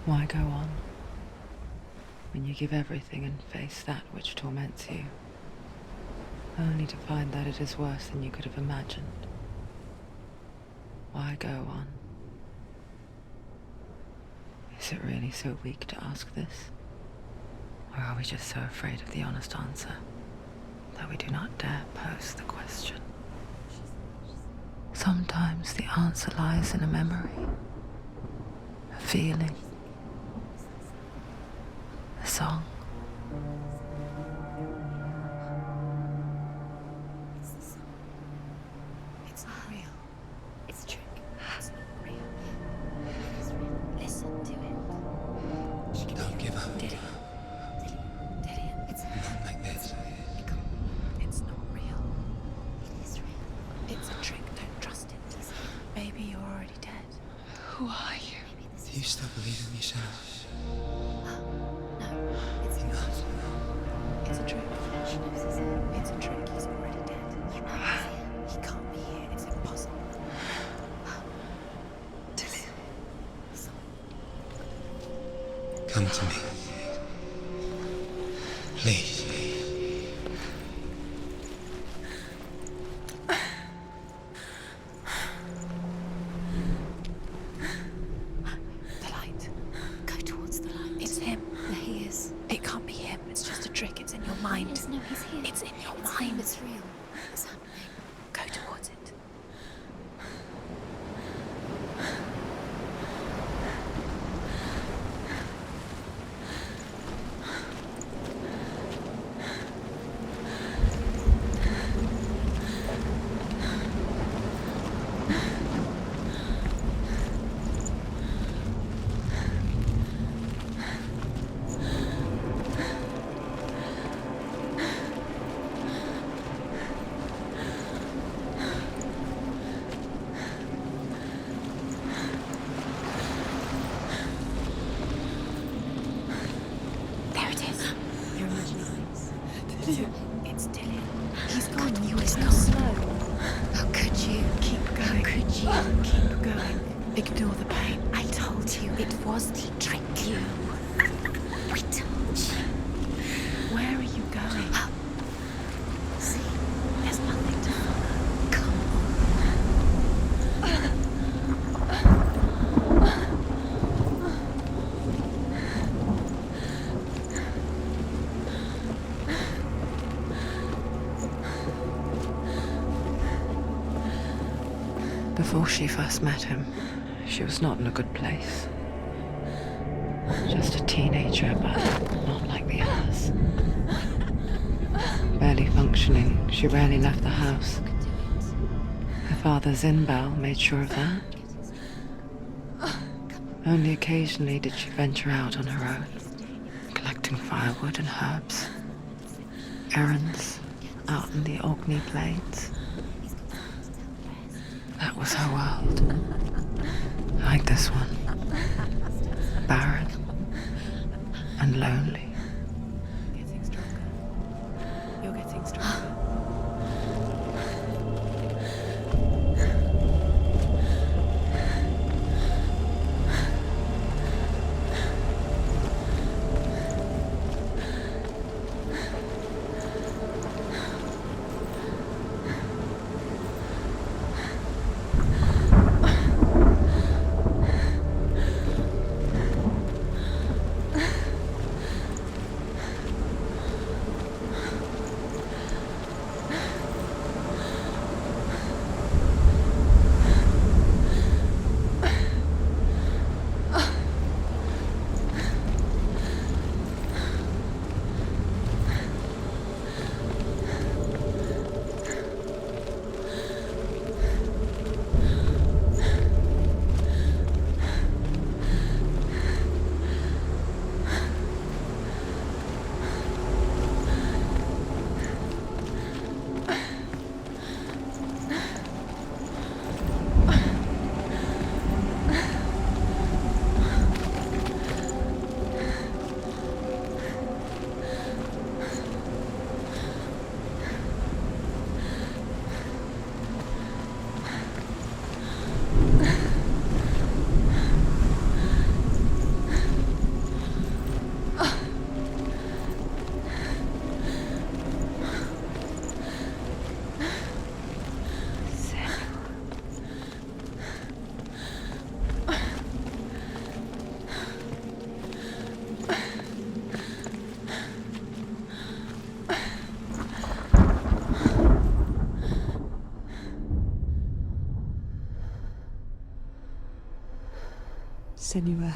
Why go on when you give everything and face that which torments you, only to find that it is worse than you could have imagined? Why go on? Is it really so weak to ask this? Or are we just so afraid of the honest answer that we do not dare pose the question? Sometimes the answer lies in a memory, a feeling, a song. It's not real. It's a trick. It's not real. It's real. Listen to it. Don't give up. Did it? It's Not like this. It's not real. It is real. It's a trick. Don't trust it. Maybe you're already dead. Who are you? Maybe this Do you still believe in yourself? No, it's not. It's a trick. She knows he's here. It's a trick. He's already dead. He knows he's here. He can't be here. It's impossible. Come to me. Please. The light. Go towards the light. It's him. There he is. It can't be him. It's just a trick. It's in your mind. No, he's here. It's in your mind. It's real. It's happening. Go towards it. There it is. Your imagination. It's Dylan. He's gone. You was not slow. How could you? Keep going. How could you? Keep going. Ignore the pain. I told you it was the trick. You. We told you. Where are you going? See, there's nothing to follow. Come Before she first met him, she was not in a good place. Just a teenager, but not like the others. Barely functioning, she rarely left the house. Her father's in-bell made sure of that. Only occasionally did she venture out on her own, collecting firewood and herbs. Errands out in the Orkney Plains. That was her world. Like this one. Barren and lonely. Getting stronger. You're getting stronger. Senua,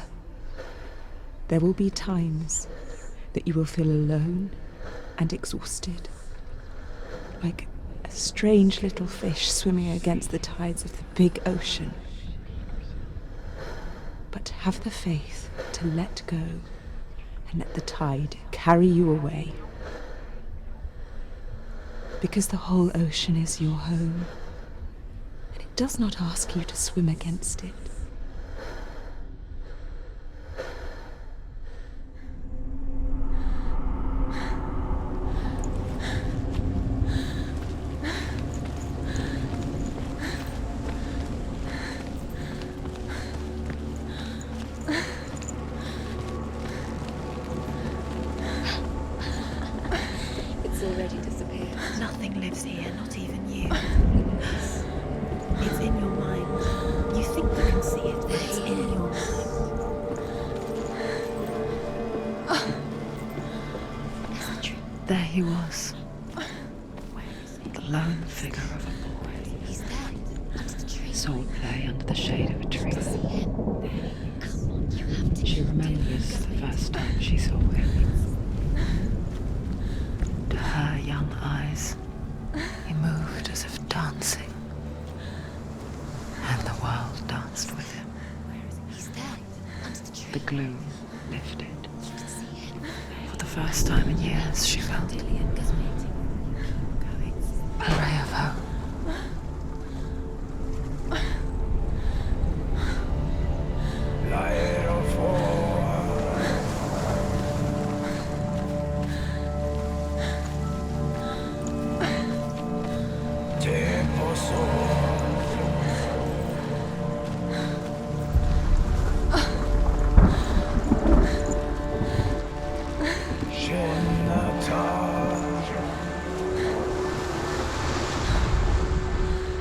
there will be times that you will feel alone and exhausted, like a strange little fish swimming against the tides of the big ocean. But have the faith to let go and let the tide carry you away. Because the whole ocean is your home, and it does not ask you to swim against it. Already disappeared. Nothing lives here, not even you. It's in your mind. You think you can see it, but it's in your mind. There he was. The lone figure of a boy. He's there, under the tree. Swordplay under the shade of a tree. Come on, you have to. She remembers the first time she saw him. To her young eyes, he moved as if dancing, and the world danced with him. He's there, under the tree. The gloom lifted. For the first time in years, she felt a ray of hope.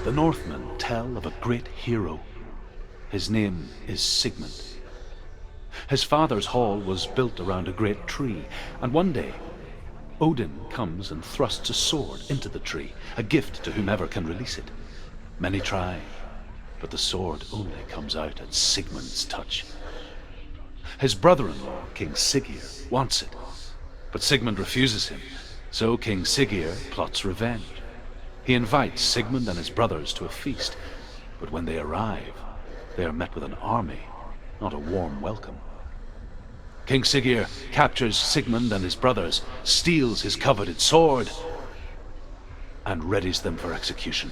The Northmen tell of a great hero. His name is Sigmund. His father's hall was built around a great tree, and one day Odin comes and thrusts a sword into the tree, a gift to whomever can release it. Many try, but the sword only comes out at Sigmund's touch. His brother-in-law, King Siggeir, wants it, but Sigmund refuses him, so King Siggeir plots revenge. He invites Sigmund and his brothers to a feast, but when they arrive, they are met with an army, not a warm welcome. King Siggeir captures Sigmund and his brothers, steals his coveted sword, and readies them for execution.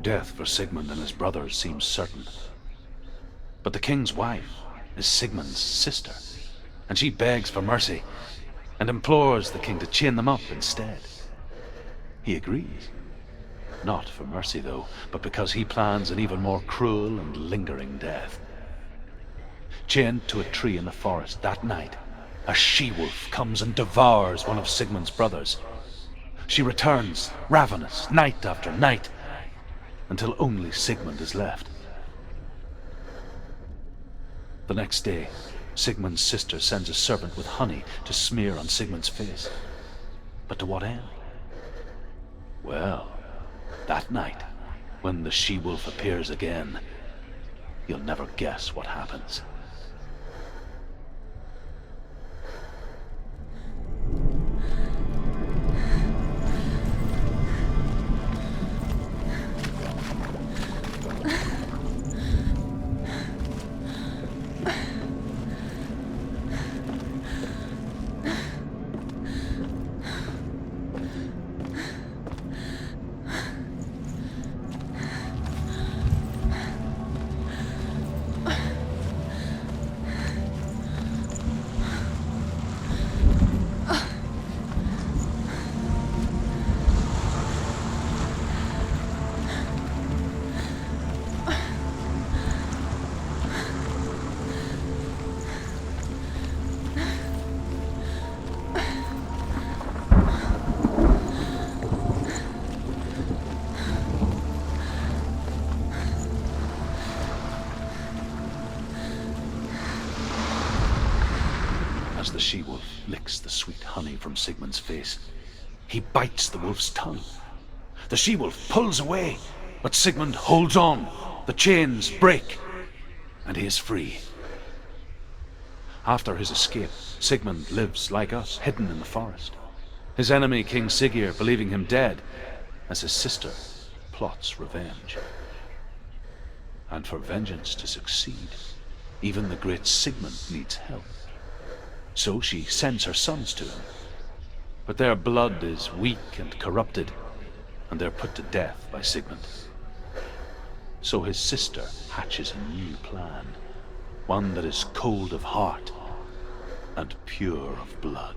Death for Sigmund and his brothers seems certain. But the king's wife is Sigmund's sister, and she begs for mercy and implores the king to chain them up instead. He agrees. Not for mercy, though, but because he plans an even more cruel and lingering death. Chained to a tree in the forest that night, a she-wolf comes and devours one of Sigmund's brothers. She returns, ravenous, night after night, until only Sigmund is left. The next day, Sigmund's sister sends a servant with honey to smear on Sigmund's face. But to what end? Well, that night, when the she-wolf appears again, you'll never guess what happens. as the she-wolf licks the sweet honey from Sigmund's face. He bites the wolf's tongue. The she-wolf pulls away, but Sigmund holds on. The chains break, and he is free. After his escape, Sigmund lives like us, hidden in the forest. His enemy, King Siggeir, believing him dead, as his sister plots revenge. And for vengeance to succeed, even the great Sigmund needs help. So she sends her sons to him. But their blood is weak and corrupted, and they're put to death by Sigmund. So his sister hatches a new plan, one that is cold of heart and pure of blood.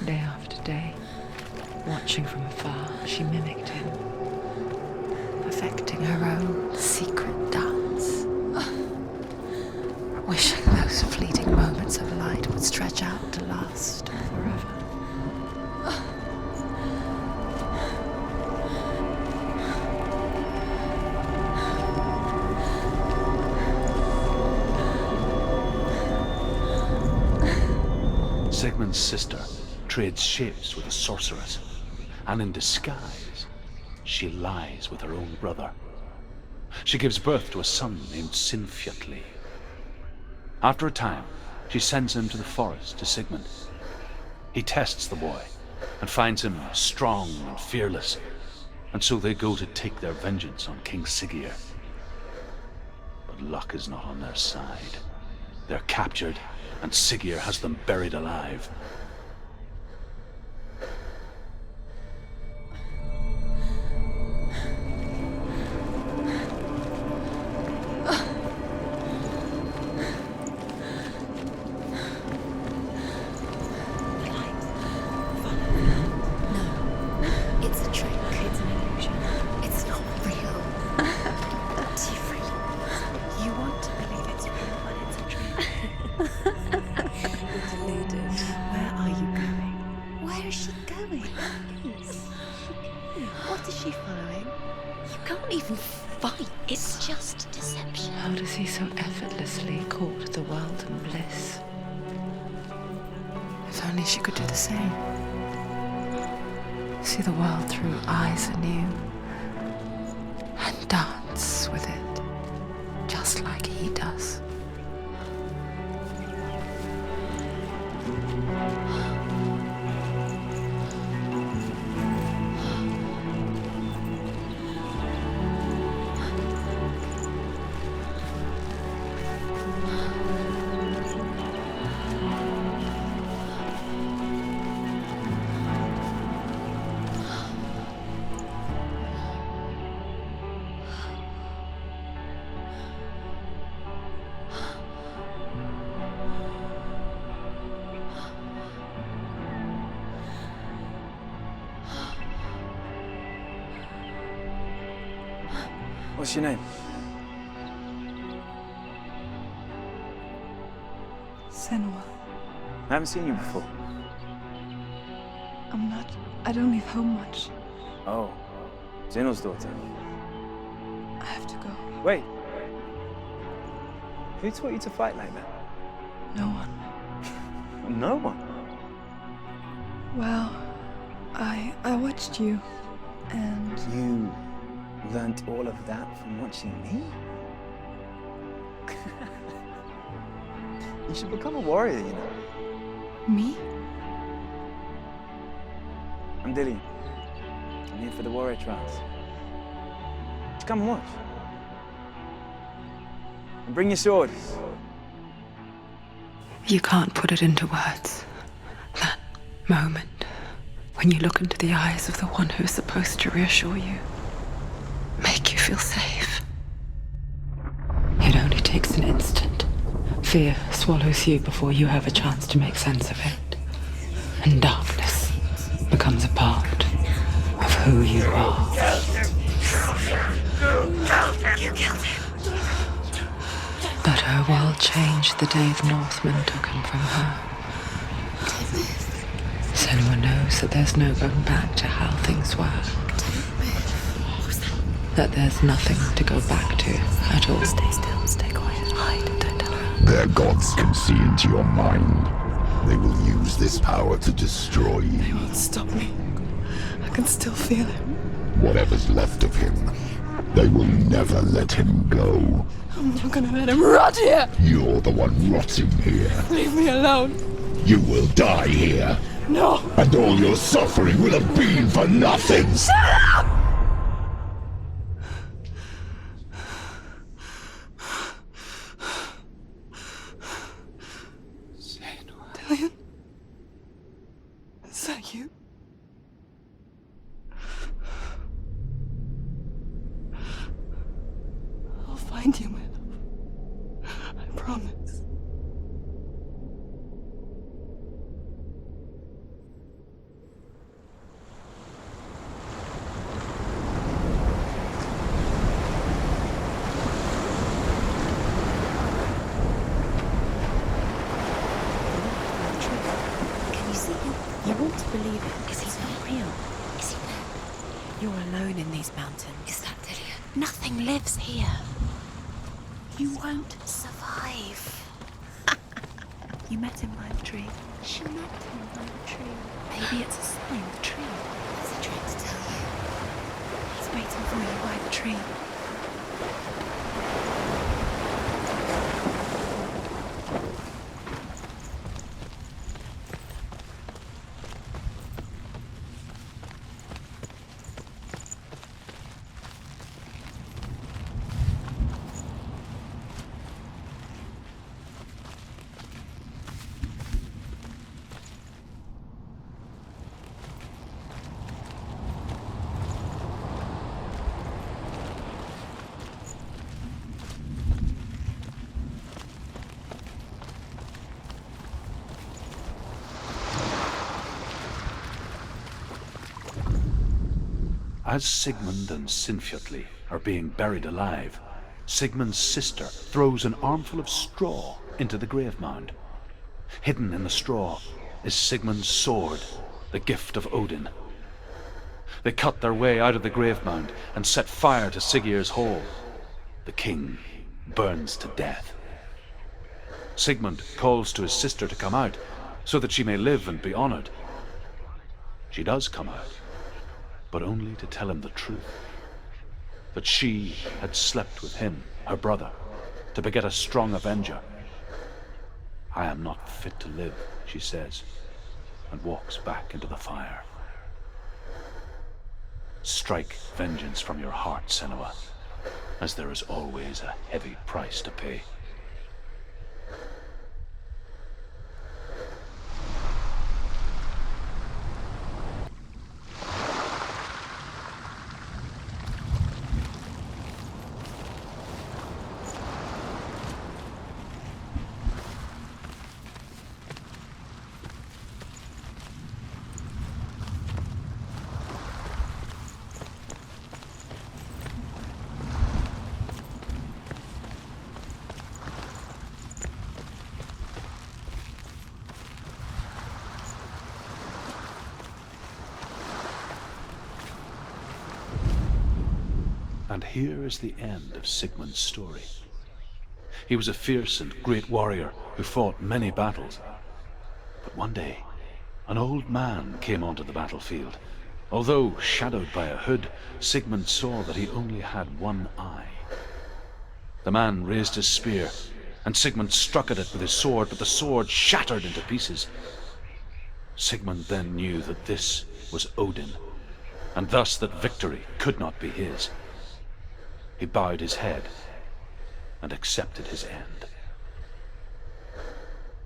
Day after day, watching from afar, she mimicked him, perfecting her own secret dance, wishing those fleeting moments of light would stretch out to last forever. Sigmund's sister trades shapes with a sorceress, and in disguise, she lies with her own brother. She gives birth to a son named Sinfjotli. After a time, she sends him to the forest to Sigmund. He tests the boy and finds him strong and fearless, and so they go to take their vengeance on King Siggeir. But luck is not on their side. They're captured, and Siggeir has them buried alive. How does he so effortlessly court the world and bliss? If only she could do the same. See the world through eyes anew and dance with it, just like he does. What's your name? Senua. I haven't seen you before. I don't leave home much. Oh, Zeno's daughter. I have to go. Wait. Who taught you to fight like that? No one. No one. Well, I watched you, and You learnt all of that from watching me? You should become a warrior, you know. me? I'm Dillian. I'm here for the warrior trials. Just come and watch. And bring your swords. You can't put it into words. That moment when you look into the eyes of the one who's supposed to reassure you, make you feel safe. It only takes an instant. Fear swallows you before you have a chance to make sense of it. And darkness becomes a part of who you are. You killed him. But her world changed the day the Northmen took him from her. Senua knows that there's no going back to how things were. That there's nothing to go back to at all. Stay still, stay quiet, hide, don't tell her. Their gods can see into your mind. They will use this power to destroy They you. won't stop me. I can still feel it. Whatever's left of him, they will never let him go. I'm not gonna let him rot here! You're the one rotting here. Leave me alone! You will die here. No! And all your suffering will have been for nothing. Shut up! Dillian? Is that you? I'll find you, my love. I promise. Can you see him? You want to believe it. Is he not real? Is he there? You're alone in these mountains. Is that Dillian? Nothing lives here. You won't survive. You met him by the tree. She met him by the tree. Maybe it's a sign, the tree. What's he trying to tell you? He's waiting for you by the tree. As Sigmund and Sinfjotli are being buried alive, Sigmund's sister throws an armful of straw into the grave mound. Hidden in the straw is Sigmund's sword, the gift of Odin. They cut their way out of the grave mound and set fire to Siggeir's hall. The king burns to death. Sigmund calls to his sister to come out so that she may live and be honored. She does come out, but only to tell him the truth. That she had slept with him, her brother, to beget a strong avenger. I am not fit to live, she says, and walks back into the fire. Strike vengeance from your heart, Senua, as there is always a heavy price to pay. And here is the end of Sigmund's story. He was a fierce and great warrior who fought many battles. But one day, An old man came onto the battlefield. Although shadowed by a hood, Sigmund saw that he only had one eye. The man raised his spear, and Sigmund struck at it with his sword, but the sword shattered into pieces. Sigmund then knew that this was Odin, and thus that victory could not be his. He bowed his head and accepted his end.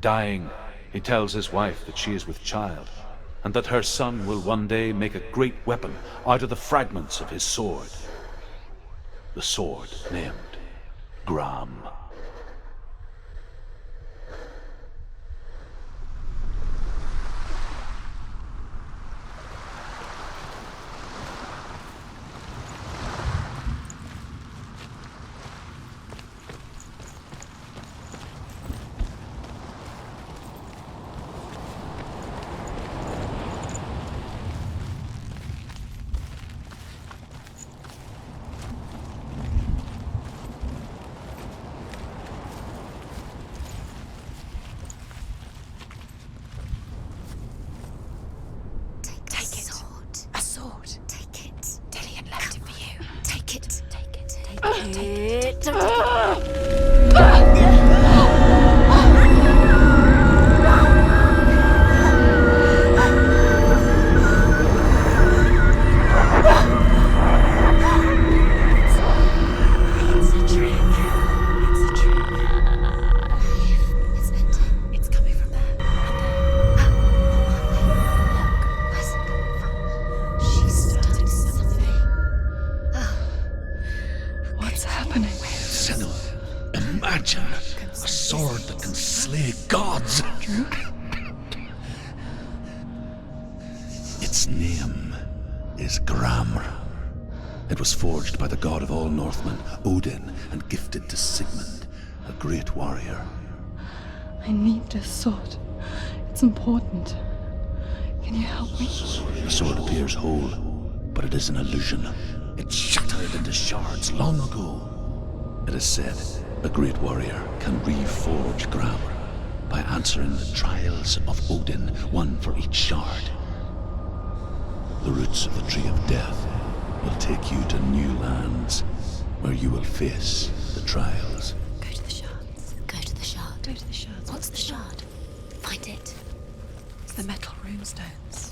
Dying, he tells his wife that she is with child, and that her son will one day make a great weapon out of the fragments of his sword. The sword named Gram. Its name is Gram. It was forged by the god of all Northmen, Odin, and gifted to Sigmund, a great warrior. I need this sword. It's important. Can you help me? The sword appears whole, but it is an illusion. It shattered into shards long ago. It is said a great warrior can reforge Gram by answering the trials of Odin, one for each shard. The roots of the Tree of Death will take you to new lands where you will face the trials. Go to the shards. Go to the shard. Go to the shards. What's the shard? Find it. It's the metal runestones.